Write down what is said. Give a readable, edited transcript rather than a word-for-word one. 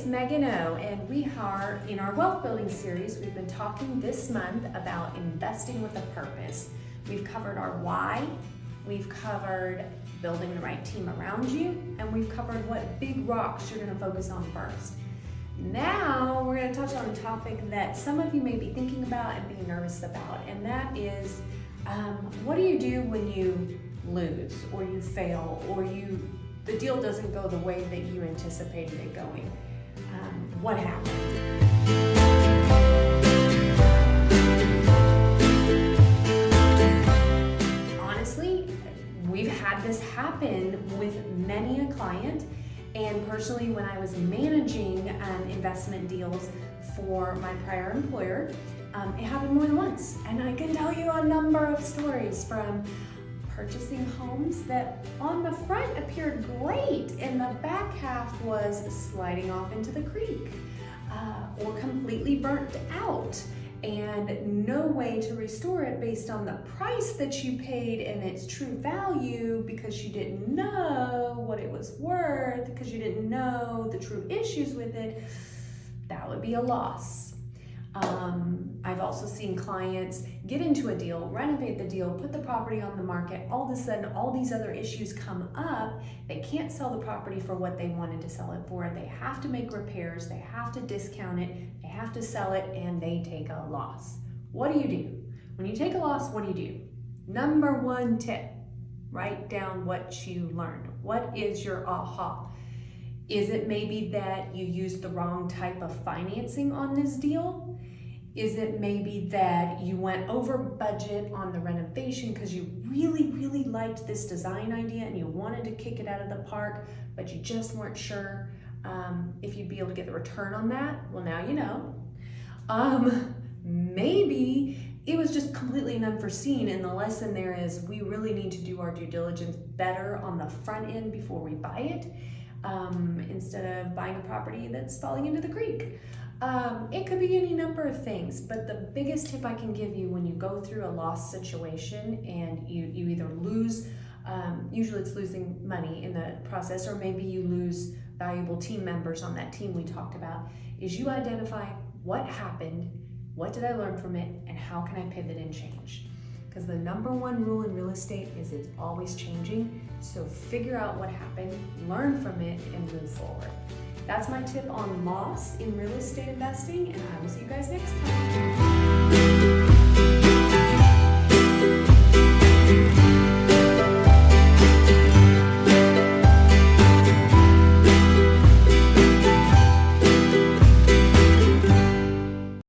it's Megan O, and we are in our wealth building series. We've been talking this month about investing with a purpose. We've covered our why, we've covered building the right team around you, and we've covered what big rocks you're going to focus on first. Now we're going to touch on a topic that some of you may be thinking about and being nervous about, and that is what do you do when you lose or you fail or the deal doesn't go the way that you anticipated it going? What happened? Honestly, we've had this happen with many a client, and personally when I was managing investment deals for my prior employer, it happened more than once. And I can tell you a number of stories from purchasing homes that on the front appeared great and the back half was sliding off into the creek or completely burnt out, and no way to restore it based on the price that you paid and its true value, because you didn't know what it was worth, because you didn't know the true issues with it. That would be a loss. I've also seen clients get into a deal, renovate the deal, put the property on the market. All of a sudden, all these other issues come up. They can't sell the property for what they wanted to sell it for. They have to make repairs. They have to discount it. They have to sell it, and they take a loss. What do you do? When you take a loss, what do you do? Number one tip, write down what you learned. What is your aha? Is it maybe that you used the wrong type of financing on this deal? Is it maybe that you went over budget on the renovation because you really liked this design idea and you wanted to kick it out of the park, but you just weren't sure if you'd be able to get the return on that? Well, now you know. Maybe it was just completely unforeseen, and the lesson there is we really need to do our due diligence better on the front end before we buy it, instead of buying a property that's falling into the creek. It could be any number of things, but the biggest tip I can give you when you go through a loss situation and you either lose, usually it's losing money in the process, or maybe you lose valuable team members on that team we talked about, is you identify what happened, what did I learn from it, and how can I pivot and change? Because the number one rule in real estate is it's always changing. So figure out what happened, learn from it, and move forward. That's my tip on loss in real estate investing, and I will see you guys next time.